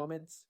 comments.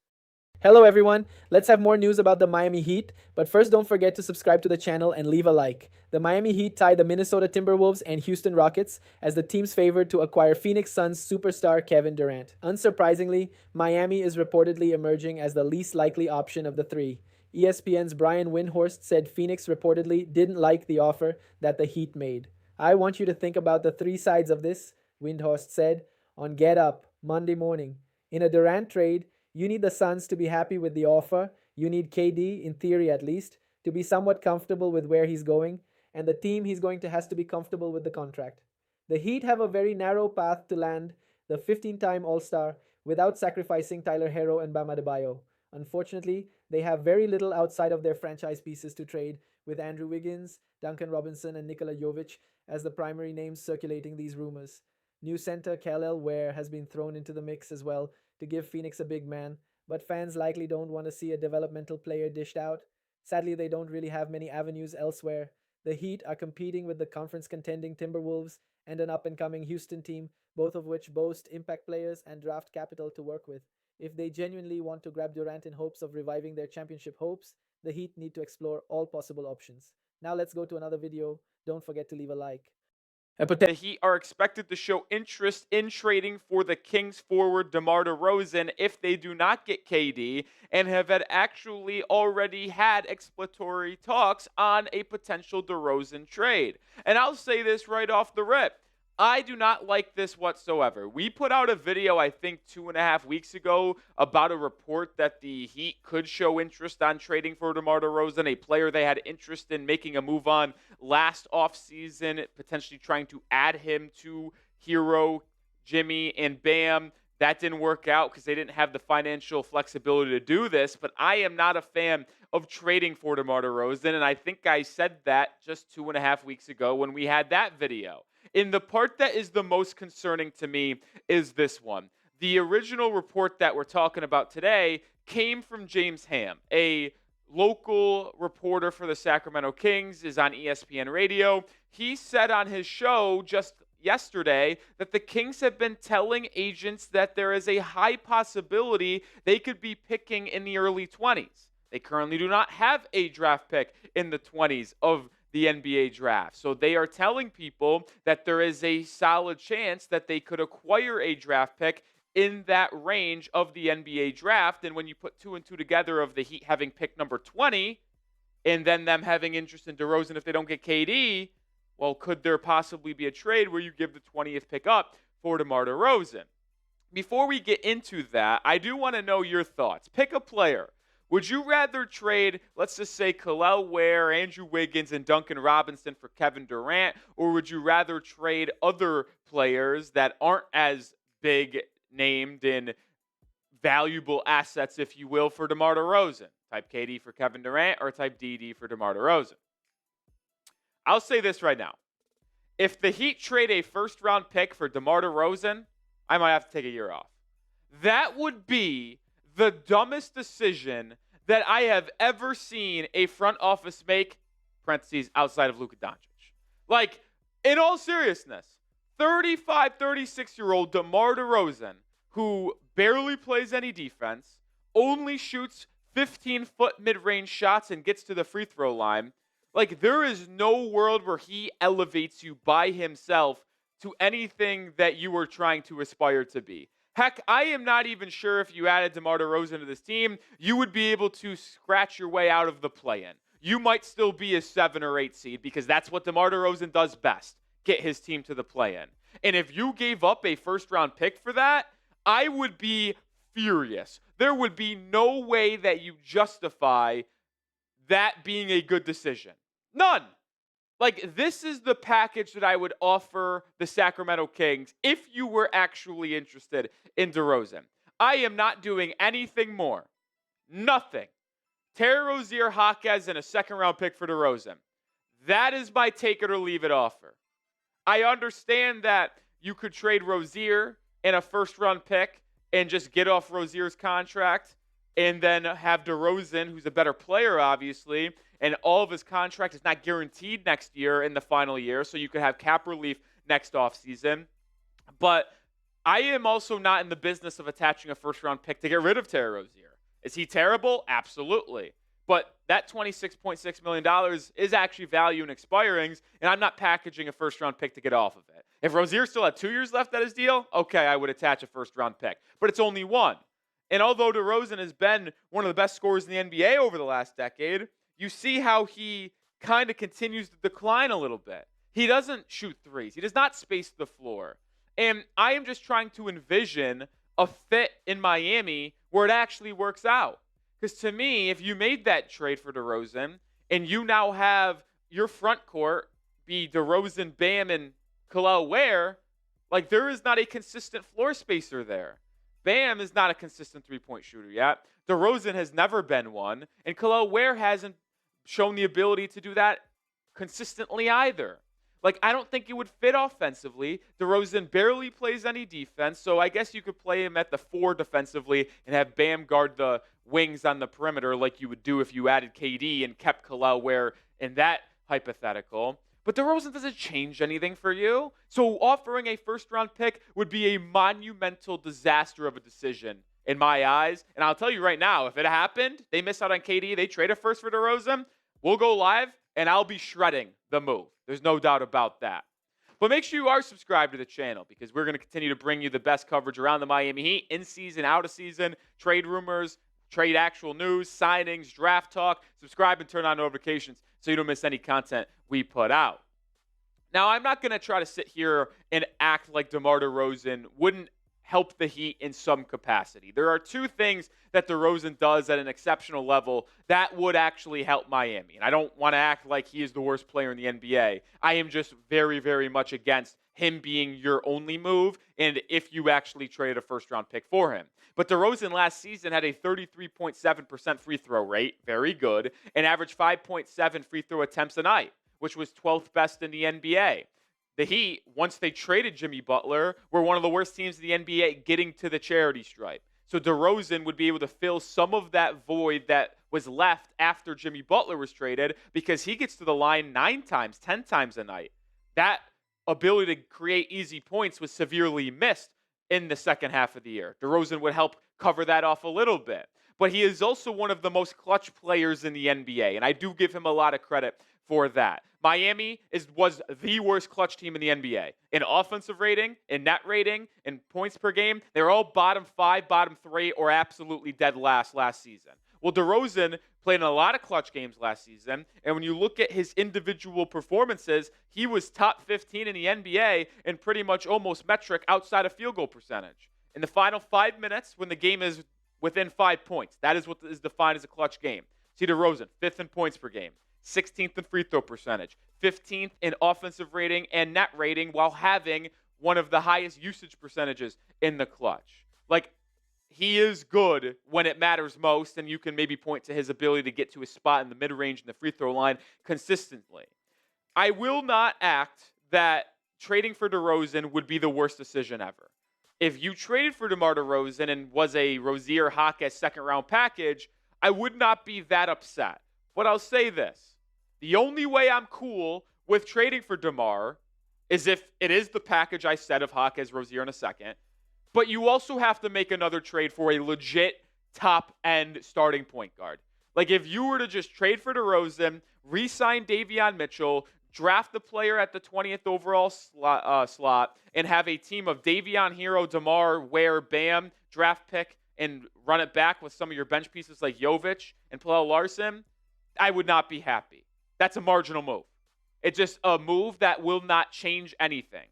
Hello everyone, let's have more news about the Miami Heat, but first don't forget to subscribe to the channel and leave a like. The Miami Heat tied the Minnesota Timberwolves and Houston Rockets as the teams favored to acquire Phoenix Suns superstar Kevin Durant. Unsurprisingly, Miami is reportedly emerging as the least likely option of the three. ESPN's Brian Windhorst said Phoenix reportedly didn't like the offer that the Heat made. I want you to think about the three sides of this, Windhorst said on Get Up Monday morning. In a Durant trade, you need the Suns to be happy with the offer. You need KD, in theory at least, to be somewhat comfortable with where he's going, and the team he's going to has to be comfortable with the contract. The Heat have a very narrow path to land the 15-time All-Star without sacrificing Tyler Herro and Bam Adebayo. Unfortunately, they have very little outside of their franchise pieces to trade, with Andrew Wiggins, Duncan Robinson, and Nikola Jovic as the primary names circulating these rumors. New center Kel'el Ware has been thrown into the mix as well to give Phoenix a big man, but fans likely don't want to see a developmental player dished out. Sadly, they don't really have many avenues elsewhere. The Heat are competing with the conference contending Timberwolves and an up-and-coming Houston team, both of which boast impact players and draft capital to work with. If they genuinely want to grab Durant in hopes of reviving their championship hopes, the Heat need to explore all possible options. Now let's go to another video. Don't forget to leave a like. The Heat are expected to show interest in trading for the Kings forward DeMar DeRozan if they do not get KD, and have actually already had exploratory talks on a potential DeRozan trade. And I'll say this right off the rip. I do not like this whatsoever. We put out a video, I think, 2.5 weeks ago about a report that the Heat could show interest on trading for DeMar DeRozan, a player they had interest in making a move on last offseason, potentially trying to add him to Hero, Jimmy, and Bam. That didn't work out because they didn't have the financial flexibility to do this, but I am not a fan of trading for DeMar DeRozan, and I think I said that just 2.5 weeks ago when we had that video. And the part that is the most concerning to me is this one. The original report that we're talking about today came from James Ham, a local reporter for the Sacramento Kings, is on ESPN Radio. He said on his show just yesterday that the Kings have been telling agents that there is a high possibility they could be picking in the early 20s. They currently do not have a draft pick in the 20s of the NBA draft. So they are telling people that there is a solid chance that they could acquire a draft pick in that range of the NBA draft. And when you put 2 and 2 together of the Heat having pick number 20 and then them having interest in DeRozan if they don't get KD, well, could there possibly be a trade where you give the 20th pick up for DeMar DeRozan? Before we get into that, I do want to know your thoughts. Pick a player. Would you rather trade, let's just say, Kel'el Ware, Andrew Wiggins, and Duncan Robinson for Kevin Durant, or would you rather trade other players that aren't as big named in valuable assets, if you will, for DeMar DeRozan? Type KD for Kevin Durant or type DD for DeMar DeRozan? I'll say this right now. If the Heat trade a first-round pick for DeMar DeRozan, I might have to take a year off. That would be the dumbest decision that I have ever seen a front office make, parentheses, outside of Luka Doncic. Like, in all seriousness, 35, 36-year-old DeMar DeRozan, who barely plays any defense, only shoots 15-foot mid-range shots and gets to the free throw line. Like, there is no world where he elevates you by himself to anything that you were trying to aspire to be. Heck, I am not even sure if you added DeMar DeRozan to this team, you would be able to scratch your way out of the play-in. You might still be a 7 or 8 seed because that's what DeMar DeRozan does best, get his team to the play-in. And if you gave up a first-round pick for that, I would be furious. There would be no way that you justify that being a good decision. None. Like, this is the package that I would offer the Sacramento Kings if you were actually interested in DeRozan. I am not doing anything more. Nothing. Terry Rozier, Hawkes, and a second-round pick for DeRozan. That is my take-it-or-leave-it offer. I understand that you could trade Rozier and a first-round pick and just get off Rozier's contract and then have DeRozan, who's a better player, obviously, and all of his contract is not guaranteed next year in the final year, so you could have cap relief next offseason. But I am also not in the business of attaching a first round pick to get rid of Terry Rozier. Is he terrible? Absolutely. But that $26.6 million is actually value in expirings, and I'm not packaging a first round pick to get off of it. If Rozier still had 2 years left at his deal, okay, I would attach a first round pick. But it's only one. And although DeRozan has been one of the best scorers in the NBA over the last decade, you see how he kind of continues to decline a little bit. He doesn't shoot threes. He does not space the floor. And I am just trying to envision a fit in Miami where it actually works out. Because to me, if you made that trade for DeRozan and you now have your front court be DeRozan, Bam, and Khalil Ware, like there is not a consistent floor spacer there. Bam is not a consistent three-point shooter yet. DeRozan has never been one. And Khalil Ware hasn't shown the ability to do that consistently either. Like, I don't think it would fit offensively. DeRozan barely plays any defense, so I guess you could play him at the 4 defensively and have Bam guard the wings on the perimeter like you would do if you added KD and kept Khalil Ware in that hypothetical. But DeRozan doesn't change anything for you. So offering a first-round pick would be a monumental disaster of a decision in my eyes. And I'll tell you right now, if it happened, they miss out on KD, they trade a first for DeRozan, we'll go live, and I'll be shredding the move. There's no doubt about that. But make sure you are subscribed to the channel because we're going to continue to bring you the best coverage around the Miami Heat, in season, out of season, trade rumors, trade actual news, signings, draft talk. Subscribe and turn on notifications so you don't miss any content we put out. Now, I'm not going to try to sit here and act like DeMar DeRozan wouldn't help the Heat in some capacity. There are 2 things that DeRozan does at an exceptional level that would actually help Miami. And I don't want to act like he is the worst player in the NBA. I am just very, very much against him being your only move and if you actually traded a first-round pick for him. But DeRozan last season had a 33.7% free throw rate, very good, and averaged 5.7 free throw attempts a night, which was 12th best in the NBA. The Heat, once they traded Jimmy Butler, were one of the worst teams in the NBA getting to the charity stripe. So DeRozan would be able to fill some of that void that was left after Jimmy Butler was traded because he gets to the line 9 times, 10 times a night. That ability to create easy points was severely missed in the second half of the year. DeRozan would help cover that off a little bit. But he is also one of the most clutch players in the NBA, and I do give him a lot of credit for that. Miami was the worst clutch team in the NBA. In offensive rating, in net rating, in points per game, they're all bottom 5, bottom 3, or absolutely dead last season. Well, DeRozan played in a lot of clutch games last season, and when you look at his individual performances, he was top 15 in the NBA in pretty much almost metric outside of field goal percentage. In the final 5 minutes, when the game is within 5 points, that is what is defined as a clutch game. See DeRozan, 5th in points per game, 16th in free throw percentage, 15th in offensive rating and net rating while having one of the highest usage percentages in the clutch. Like, he is good when it matters most, and you can maybe point to his ability to get to his spot in the mid-range and the free throw line consistently. I will not act that trading for DeRozan would be the worst decision ever. If you traded for DeMar DeRozan and was a Rozier Hawkes second-round package, I would not be that upset. But I'll say this. The only way I'm cool with trading for DeMar is if it is the package I said of Hawkes, Rozier in a second, but you also have to make another trade for a legit top-end starting point guard. Like, if you were to just trade for DeRozan, re-sign Davion Mitchell, draft the player at the 20th overall slot, and have a team of Davion, Hero, DeMar, Ware, Bam, draft pick, and run it back with some of your bench pieces like Jovic and Paul Larson, I would not be happy. That's a marginal move. It's just a move that will not change anything.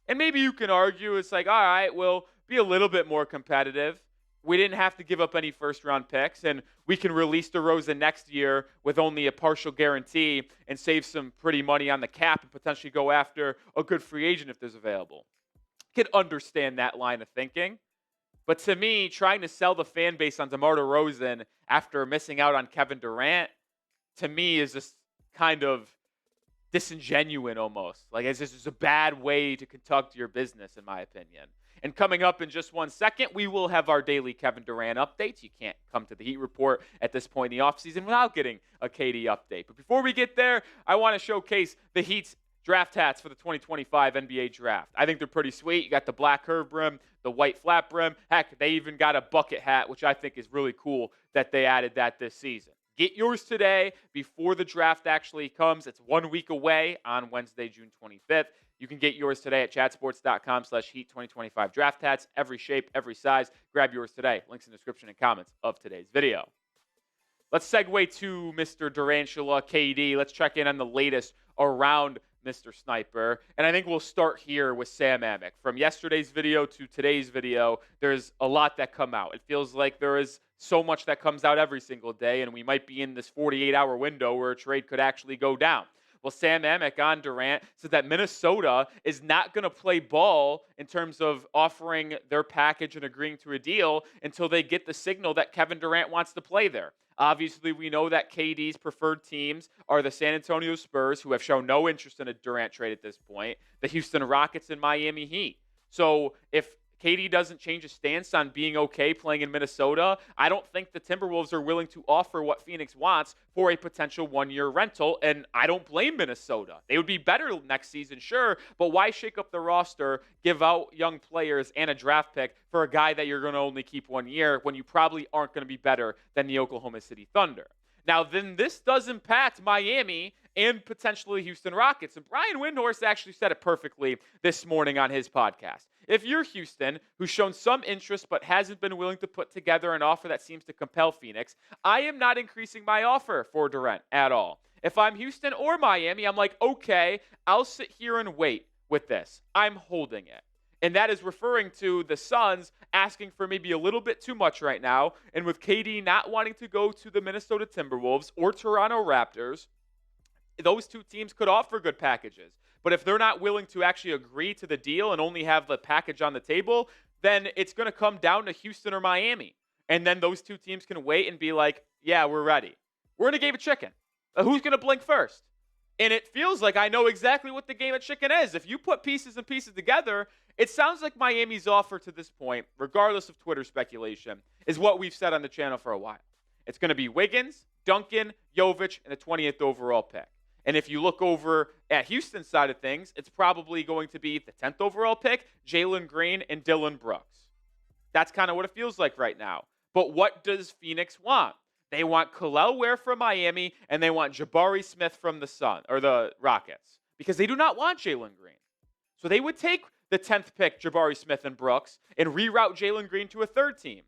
And maybe you can argue it's like, all right, we'll be a little bit more competitive. We didn't have to give up any first-round picks, and we can release DeRozan next year with only a partial guarantee and save some pretty money on the cap and potentially go after a good free agent if there's available. I can understand that line of thinking. But to me, trying to sell the fan base on DeMar DeRozan after missing out on Kevin Durant, to me, is just kind of disingenuous almost. Like, it's just a bad way to conduct your business, in my opinion. And coming up in just 1 second, we will have our daily Kevin Durant updates. You can't come to the Heat Report at this point in the offseason without getting a KD update. But before we get there, I want to showcase the Heat's draft hats for the 2025 NBA draft. I think they're pretty sweet. You got the black curve brim, the white flat brim. Heck, they even got a bucket hat, which I think is really cool that they added that this season. Get yours today before the draft actually comes. It's 1 week away on Wednesday, June 25th. You can get yours today at chatsports.com/heat2025 draft hats. Every shape, every size. Grab yours today. Links in the description and comments of today's video. Let's segue to Mr. Durantula, KD. Let's check in on the latest around Mr. Sniper. And I think we'll start here with Sam Amick. From yesterday's video to today's video, there's a lot that come out. It feels like there is so much that comes out every single day, and we might be in this 48-hour window where a trade could actually go down. Well, Sam Amick on Durant said that Minnesota is not going to play ball in terms of offering their package and agreeing to a deal until they get the signal that Kevin Durant wants to play there. Obviously, we know that KD's preferred teams are the San Antonio Spurs, who have shown no interest in a Durant trade at this point, the Houston Rockets, and Miami Heat. So if KD doesn't change his stance on being okay playing in Minnesota, I don't think the Timberwolves are willing to offer what Phoenix wants for a potential one-year rental, and I don't blame Minnesota. They would be better next season, sure, but why shake up the roster, give out young players and a draft pick for a guy that you're going to only keep 1 year when you probably aren't going to be better than the Oklahoma City Thunder? Now, then this does impact Miami and potentially Houston Rockets. And Brian Windhorst actually said it perfectly this morning on his podcast. If you're Houston, who's shown some interest but hasn't been willing to put together an offer that seems to compel Phoenix, I am not increasing my offer for Durant at all. If I'm Houston or Miami, I'm like, okay, I'll sit here and wait with this. I'm holding it. And that is referring to the Suns asking for maybe a little bit too much right now. And with KD not wanting to go to the Minnesota Timberwolves or Toronto Raptors, those two teams could offer good packages. But if they're not willing to actually agree to the deal and only have the package on the table, then it's going to come down to Houston or Miami. And then those two teams can wait and be like, yeah, we're ready. We're in a game of chicken. Who's going to blink first? And it feels like I know exactly what the game of chicken is. If you put pieces and pieces together, it sounds like Miami's offer to this point, regardless of Twitter speculation, is what we've said on the channel for a while. It's going to be Wiggins, Duncan, Jovic, and the 20th overall pick. And if you look over at Houston's side of things, it's probably going to be the 10th overall pick, Jalen Green, and Dillon Brooks. That's kind of what it feels like right now. But what does Phoenix want? They want Kel'el Ware from Miami, and they want Jabari Smith from the Rockets, because they do not want Jalen Green. So they would take the 10th pick, Jabari Smith and Brooks, and reroute Jalen Green to a third team.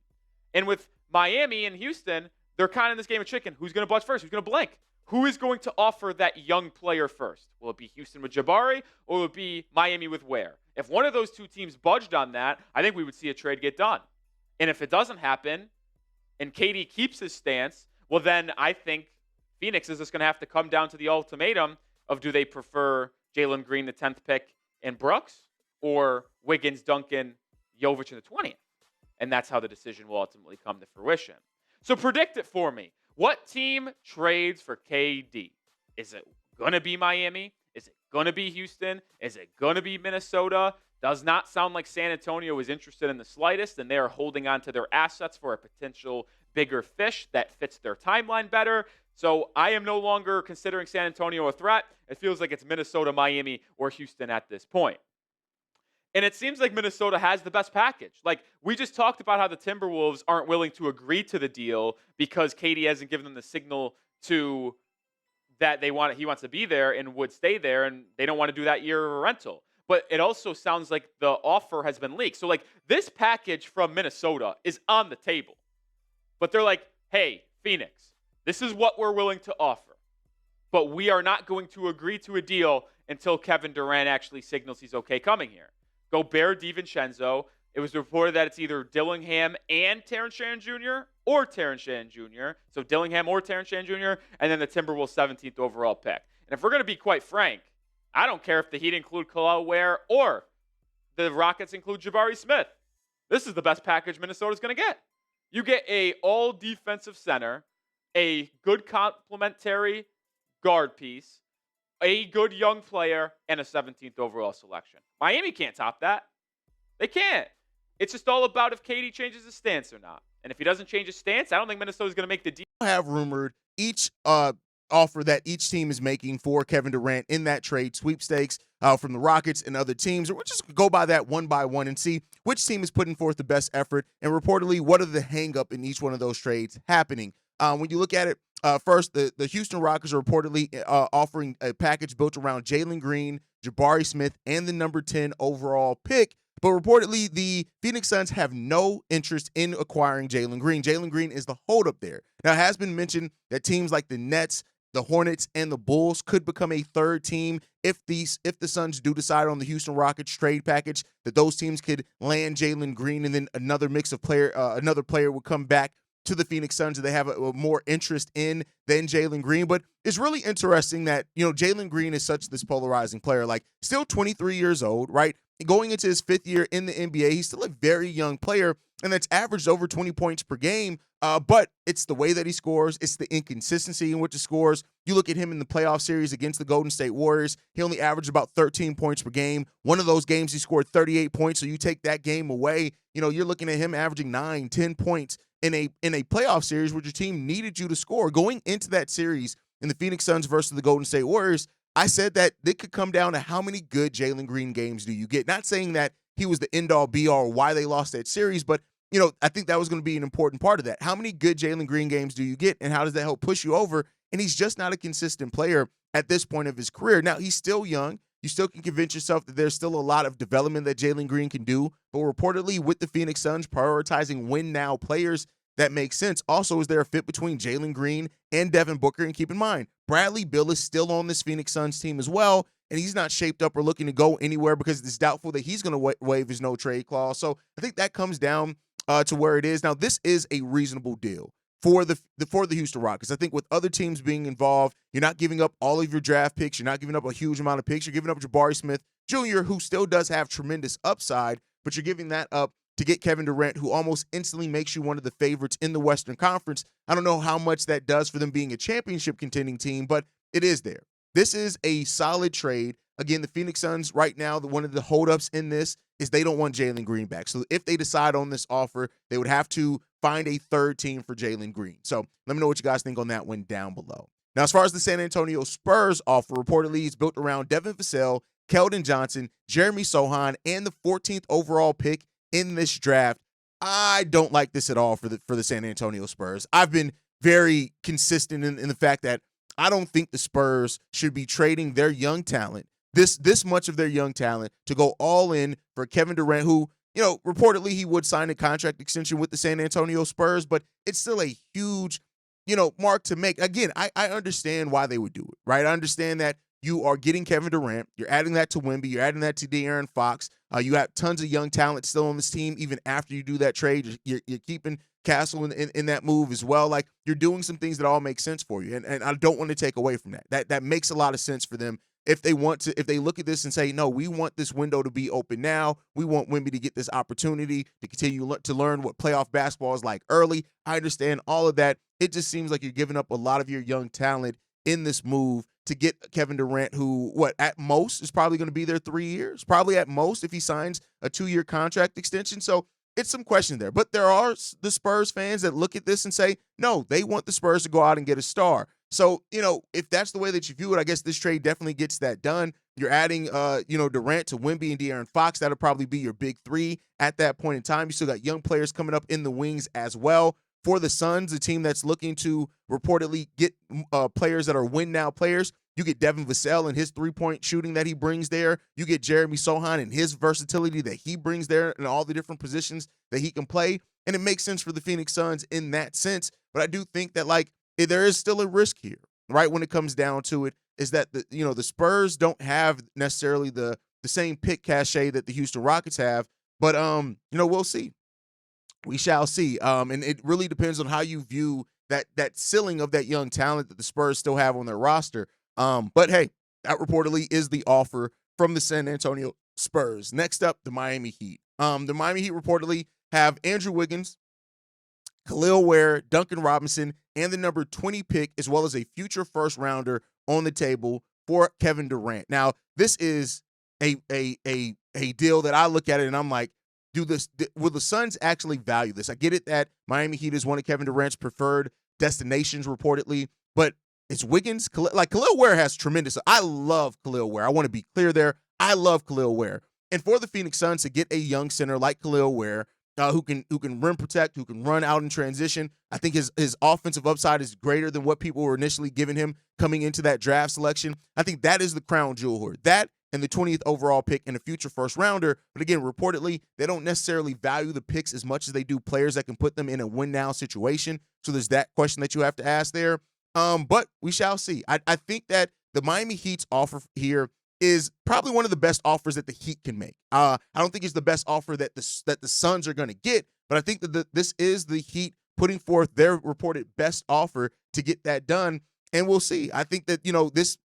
And with Miami and Houston, they're kind of in this game of chicken. Who's going to bust first? Who's going to blink? Who is going to offer that young player first? Will it be Houston with Jabari, or will it be Miami with Ware? If one of those two teams budged on that, I think we would see a trade get done. And if it doesn't happen, and KD keeps his stance, well, then I think Phoenix is just going to have to come down to the ultimatum of, do they prefer Jalen Green, the 10th pick, and Brooks, or Wiggins, Duncan, Jovic in the 20th? And that's how the decision will ultimately come to fruition. So predict it for me. What team trades for KD? Is it going to be Miami? Is it going to be Houston? Is it going to be Minnesota? Does not sound like San Antonio is interested in the slightest, and they are holding on to their assets for a potential bigger fish that fits their timeline better. So I am no longer considering San Antonio a threat. It feels like it's Minnesota, Miami, or Houston at this point. And it seems like Minnesota has the best package. Like, we just talked about how the Timberwolves aren't willing to agree to the deal because KD hasn't given them the signal to that he wants to be there and would stay there, and they don't want to do that year of a rental. But it also sounds like the offer has been leaked. So, like, this package from Minnesota is on the table. But they're like, hey, Phoenix, this is what we're willing to offer. But we are not going to agree to a deal until Kevin Durant actually signals he's okay coming here. Gobert, DiVincenzo. It was reported that it's either Dillingham and Terrence Shannon Jr. or Terrence Shannon Jr. So Dillingham or Terrence Shannon Jr. And then the Timberwolves 17th overall pick. And if we're going to be quite frank, I don't care if the Heat include Kel'el Ware or the Rockets include Jabari Smith. This is the best package Minnesota's going to get. You get a all-defensive center, a good complementary guard piece, a good young player, and a 17th overall selection. Miami can't top that. They can't. It's just all about if KD changes his stance or not. And if he doesn't change his stance, I don't think Minnesota's going to make the deal. Have rumored each offer that each team is making for Kevin Durant in that trade sweepstakes from the Rockets and other teams. Or we'll just go by one and see which team is putting forth the best effort, and reportedly what are the hang-up in each one of those trades happening. When you look at it, first, the Houston Rockets are reportedly offering a package built around Jalen Green, Jabari Smith, and the number 10 overall pick. But reportedly, the Phoenix Suns have no interest in acquiring Jalen Green. Jalen Green is the holdup there. Now, it has been mentioned that teams like the Nets, the Hornets, and the Bulls could become a third team if the Suns do decide on the Houston Rockets trade package, that those teams could land Jalen Green, and then another player would come back to the Phoenix Suns that they have a more interest in than Jalen Green. But it's really interesting that, Jalen Green is such this polarizing player, like still 23 years old, right? Going into his 5th year in the NBA, he's still a very young player, and that's averaged over 20 points per game. But it's the way that he scores. It's the inconsistency in which he scores. You look at him in the playoff series against the Golden State Warriors, he only averaged about 13 points per game. One of those games, he scored 38 points. So you take that game away, you're looking at him averaging 9, 10 points in a playoff series where your team needed you to score. Going into that series in the Phoenix Suns versus the Golden State Warriors, I said that it could come down to how many good Jalen Green games do you get. Not saying that he was the end-all, be-all, why they lost that series, but I think that was going to be an important part of that. How many good Jalen Green games do you get, and how does that help push you over? And he's just not a consistent player at this point of his career. Now, he's still young. You still can convince yourself that there's still a lot of development that Jalen Green can do, but reportedly with the Phoenix Suns prioritizing win-now players, that makes sense. Also, is there a fit between Jalen Green and Devin Booker? And keep in mind, Bradley Beal is still on this Phoenix Suns team as well, and he's not shaped up or looking to go anywhere because it's doubtful that he's going to waive his no-trade clause. So I think that comes down to where it is. Now, this is a reasonable deal for the Houston Rockets. I think with other teams being involved, you're not giving up all of your draft picks. You're not giving up a huge amount of picks. You're giving up Jabari Smith Jr., who still does have tremendous upside, but you're giving that up to get Kevin Durant, who almost instantly makes you one of the favorites in the Western Conference. I don't know how much that does for them being a championship contending team, but it is there. This is a solid trade. Again, the Phoenix Suns right now, one of the holdups in this is they don't want Jalen Green back. So if they decide on this offer, they would have to find a third team for Jalen Green. So let me know what you guys think on that one down below. Now, as far as the San Antonio Spurs offer, reportedly it's built around Devin Vassell, Keldon Johnson, Jeremy Sohan, and the 14th overall pick in this draft. I don't like this at all for the San Antonio Spurs. I've been very consistent in the fact that I don't think the Spurs should be trading their young talent, this much of their young talent, to go all in for Kevin Durant, who, reportedly he would sign a contract extension with the San Antonio Spurs, but it's still a huge, mark to make. Again, I understand why they would do it, right? I understand that you are getting Kevin Durant. You're adding that to Wemby. You're adding that to De'Aaron Fox. You have tons of young talent still on this team. Even after you do that trade, you're keeping Castle in that move as well. Like, you're doing some things that all make sense for you. And I don't want to take away from that. That makes a lot of sense for them. If they look at this and say, no, we want this window to be open now. We want Wemby to get this opportunity to continue to learn what playoff basketball is like early. I understand all of that. It just seems like you're giving up a lot of your young talent in this move to get Kevin Durant, who, at most is probably going to be there 3 years, probably at most if he signs a 2-year contract extension. So it's some question there. But there are the Spurs fans that look at this and say, no, they want the Spurs to go out and get a star. So, if that's the way that you view it, I guess this trade definitely gets that done. You're adding, Durant to Wemby and De'Aaron Fox. That'll probably be your big three at that point in time. You still got young players coming up in the wings as well. For the Suns, a team that's looking to reportedly get players that are win-now players, you get Devin Vassell and his three-point shooting that he brings there. You get Jeremy Sohan and his versatility that he brings there and all the different positions that he can play. And it makes sense for the Phoenix Suns in that sense. But I do think that, there is still a risk here, right? When it comes down to it, is that the Spurs don't have necessarily the same pick cachet that the Houston Rockets have. But we'll see. We shall see. And it really depends on how you view that ceiling of that young talent that the Spurs still have on their roster. But hey, that reportedly is the offer from the San Antonio Spurs. Next up, the Miami Heat. The Miami Heat reportedly have Andrew Wiggins, Khalil Ware, Duncan Robinson, and the number 20 pick, as well as a future first rounder on the table for Kevin Durant. Now, this is a deal that I look at it and I'm like, will the Suns actually value this? I get it that Miami Heat is one of Kevin Durant's preferred destinations reportedly, but It's Wiggins. Khalil Ware has tremendous. I love Khalil Ware. I want to be clear there. I love Khalil Ware. And for the Phoenix Suns to get a young center like Khalil Ware, who can rim protect, who can run out in transition, I think his offensive upside is greater than what people were initially giving him coming into that draft selection. I think that is the crown jewel here. That and the 20th overall pick and a future first rounder. But again, reportedly, they don't necessarily value the picks as much as they do players that can put them in a win now situation. So there's that question that you have to ask there. But we shall see. I think that the Miami Heat's offer here is probably one of the best offers that the Heat can make. I don't think it's the best offer that the Suns are going to get, but I think that this is the Heat putting forth their reported best offer to get that done. And we'll see. I think that,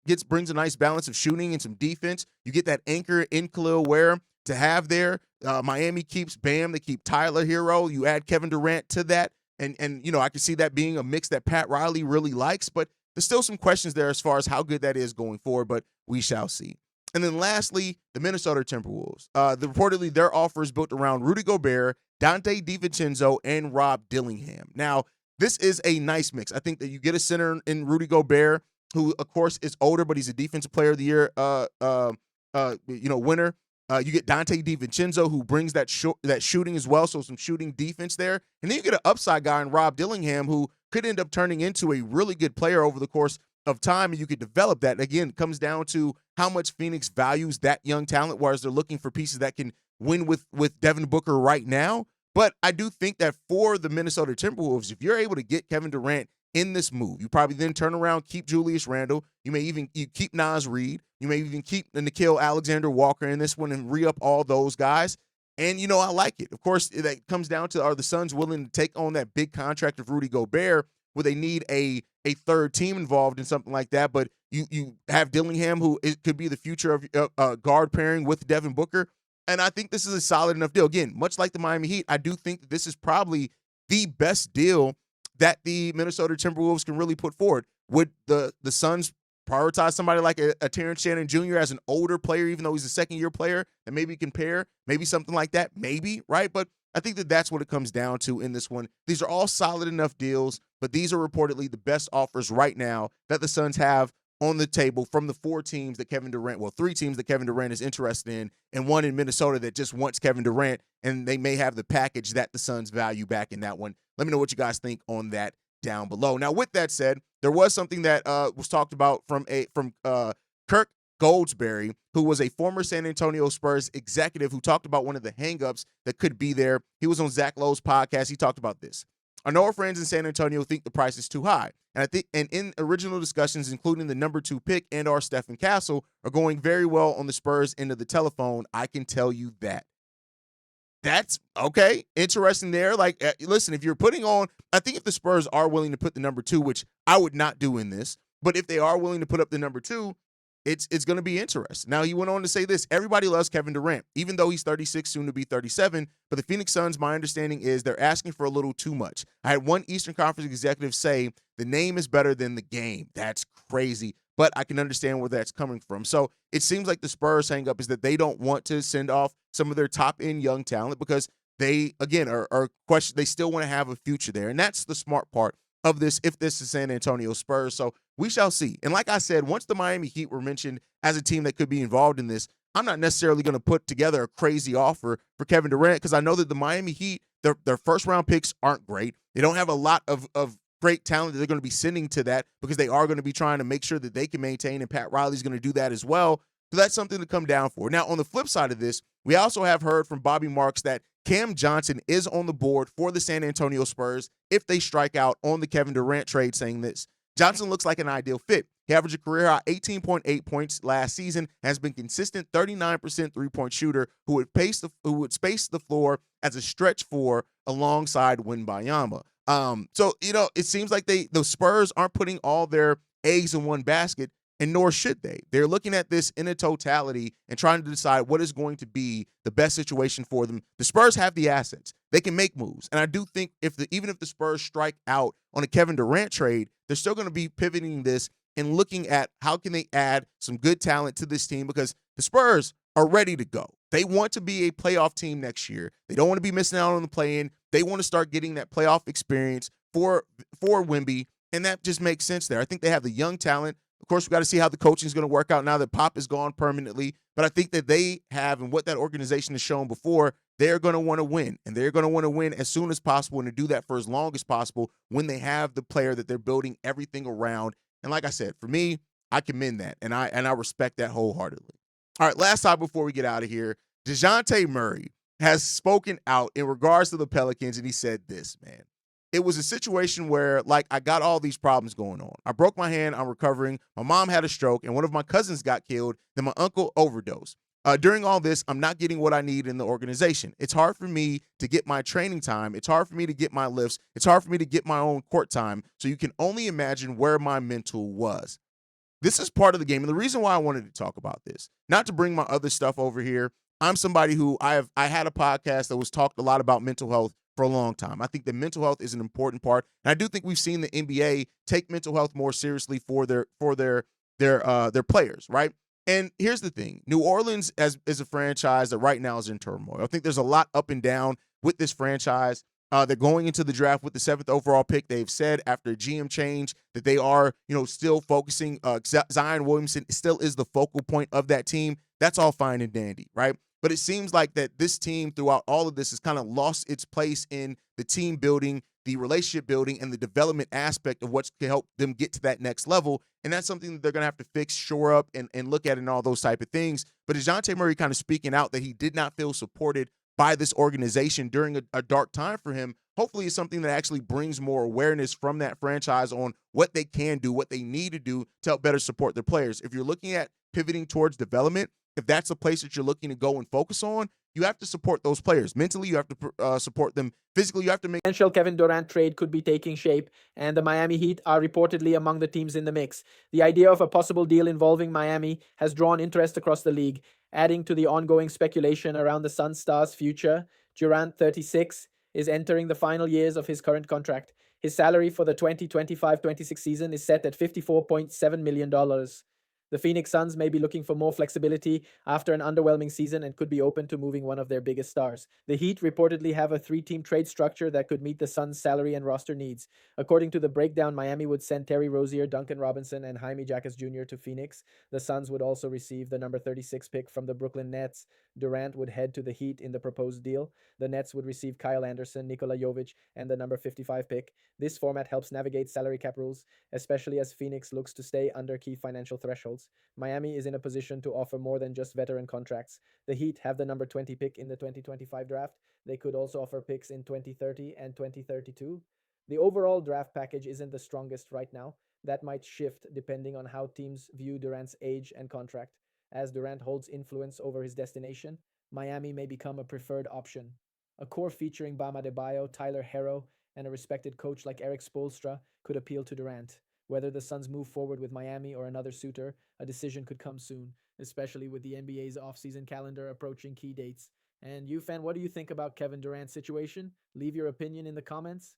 this brings a nice balance of shooting and some defense. You get that anchor in Khalil Ware to have there. Miami keeps Bam. They keep Tyler Hero. You add Kevin Durant to that. And I can see that being a mix that Pat Riley really likes. But there's still some questions there as far as how good that is going forward. But we shall see. And then lastly, the Minnesota Timberwolves. Reportedly, their offer is built around Rudy Gobert, Dante DiVincenzo, and Rob Dillingham. Now, this is a nice mix. I think that you get a center in Rudy Gobert, who, of course, is older, but he's a Defensive Player of the Year winner. You get Dante DiVincenzo, who brings that shooting as well, so some shooting defense there. And then you get an upside guy in Rob Dillingham, who could end up turning into a really good player over the course of time, and you could develop that. Again, it comes down to how much Phoenix values that young talent, whereas they're looking for pieces that can win with Devin Booker right now. But I do think that for the Minnesota Timberwolves, if you're able to get Kevin Durant in this move, you probably then turn around, keep Julius Randle. You may even keep Naz Reid. You may even keep Nickeil Alexander-Walker in this one and re-up all those guys. And, I like it. Of course, that comes down to, are the Suns willing to take on that big contract of Rudy Gobert, where they need a third team involved in something like that? But you have Dillingham, who could be the future of guard pairing with Devin Booker. And I think this is a solid enough deal. Again, much like the Miami Heat, I do think that this is probably the best deal that the Minnesota Timberwolves can really put forward. Would the Suns prioritize somebody like a Terrence Shannon Jr. as an older player, even though he's a second-year player, that maybe can pair, maybe something like that, maybe, right? But I think that that's what it comes down to in this one. These are all solid enough deals, but these are reportedly the best offers right now that the Suns have on the table from the three teams that Kevin Durant is interested in, and one in Minnesota that just wants Kevin Durant, and they may have the package that the Suns value back in that one. Let me know what you guys think on that down below. Now, with that said, there was something that was talked about from Kirk Goldsberry, who was a former San Antonio Spurs executive, who talked about one of the hangups that could be there. He was on Zach Lowe's podcast. He talked about this. I know our friends in San Antonio think the price is too high. And in original discussions, including the number 2 pick and our Stephen Castle, are going very well on the Spurs end of the telephone. I can tell you that. That's okay. Interesting there. Listen, if you're putting on, I think if the Spurs are willing to put the number 2, which I would not do in this, but if they are willing to put up the number 2, it's going to be interesting. Now, he went on to say this. Everybody loves Kevin Durant, even though he's 36, soon to be 37. But the Phoenix Suns, my understanding is they're asking for a little too much. I had one Eastern Conference executive say the name is better than the game. That's crazy, but I can understand where that's coming from. So it seems like the Spurs hang up is that they don't want to send off some of their top-end young talent because they, again, are question. They still want to have a future there. And that's the smart part of this, if this is San Antonio Spurs. So we shall see. And like I said, once the Miami Heat were mentioned as a team that could be involved in this, I'm not necessarily going to put together a crazy offer for Kevin Durant because I know that the Miami Heat, their first-round picks aren't great. They don't have a lot of great talent that they're going to be sending to that because they are going to be trying to make sure that they can maintain, and Pat Riley's going to do that as well. So that's something to come down for. Now, on the flip side of this, we also have heard from Bobby Marks that Cam Johnson is on the board for the San Antonio Spurs if they strike out on the Kevin Durant trade, saying this. Johnson looks like an ideal fit. He averaged a career-high 18.8 points last season, has been consistent 39% three-point shooter who would space the floor as a stretch four alongside Wembanyama. So, it seems like the Spurs aren't putting all their eggs in one basket, and nor should they. They're looking at this in a totality and trying to decide what is going to be the best situation for them. The Spurs have the assets. They can make moves. And I do think even if the Spurs strike out on a Kevin Durant trade, they're still going to be pivoting this and looking at how can they add some good talent to this team, because the Spurs are ready to go. They want to be a playoff team next year. They don't want to be missing out on the play-in. They want to start getting that playoff experience for Wemby. And that just makes sense there. I think they have the young talent. Of course, we got to see how the coaching is going to work out now that Pop is gone permanently. But I think that they have, and what that organization has shown before, they're going to want to win. And they're going to want to win as soon as possible and to do that for as long as possible when they have the player that they're building everything around. And like I said, for me, I commend that. And I respect that wholeheartedly. All right, last time before we get out of here, Dejounte Murray has spoken out in regards to the Pelicans, and he said this, man. It was a situation where, like, I got all these problems going on. I broke my hand. I'm recovering. My mom had a stroke, and one of my cousins got killed. Then my uncle overdosed. During all this, I'm not getting what I need in the organization. It's hard for me to get my training time. It's hard for me to get my lifts. It's hard for me to get my own court time. So you can only imagine where my mental was. This is part of the game. And the reason why I wanted to talk about this, not to bring my other stuff over here, I'm somebody who I had a podcast that was talked a lot about mental health for a long time. I think that mental health is an important part. And I do think we've seen the NBA take mental health more seriously for their players, right? And here's the thing. New Orleans is a franchise that right now is in turmoil. I think there's a lot up and down with this franchise. They're going into the draft with the 7th overall pick. They've said after a GM change that they are, still focusing. Zion Williamson still is the focal point of that team. That's all fine and dandy, right? But it seems like that this team throughout all of this has kind of lost its place in the team building, the relationship building, and the development aspect of what can help them get to that next level. And that's something that they're going to have to fix, shore up, and look at and all those type of things. But Dejounte Murray kind of speaking out that he did not feel supported by this organization during a dark time for him, hopefully is something that actually brings more awareness from that franchise on what they can do, what they need to do to help better support their players. If you're looking at pivoting towards development, if that's a place that you're looking to go and focus on, you have to support those players. Mentally, you have to support them. Physically, you have to make Potential Kevin Durant trade could be taking shape, and the Miami Heat are reportedly among the teams in the mix. The idea of a possible deal involving Miami has drawn interest across the league, adding to the ongoing speculation around the Sun Star's future. Durant, 36, is entering the final years of his current contract. His salary for the 2025-26 season is set at $54.7 million. The Phoenix Suns may be looking for more flexibility after an underwhelming season and could be open to moving one of their biggest stars. The Heat reportedly have a 3-team trade structure that could meet the Suns' salary and roster needs. According to the breakdown, Miami would send Terry Rozier, Duncan Robinson, and Jaime Jaquez Jr. to Phoenix. The Suns would also receive the number 36 pick from the Brooklyn Nets. Durant would head to the Heat in the proposed deal. The Nets would receive Kyle Anderson, Nikola Jovic, and the number 55 pick. This format helps navigate salary cap rules, especially as Phoenix looks to stay under key financial thresholds. Miami is in a position to offer more than just veteran contracts. The Heat have the number 20 pick in the 2025 draft. They could also offer picks in 2030 and 2032. The overall draft package isn't the strongest right now. That might shift depending on how teams view Durant's age and contract. As Durant holds influence over his destination, Miami may become a preferred option. A core featuring Bam Adebayo, Tyler Herro, and a respected coach like Eric Spoelstra could appeal to Durant. Whether the Suns move forward with Miami or another suitor, a decision could come soon, especially with the NBA's offseason calendar approaching key dates. And you, fan, what do you think about Kevin Durant's situation? Leave your opinion in the comments.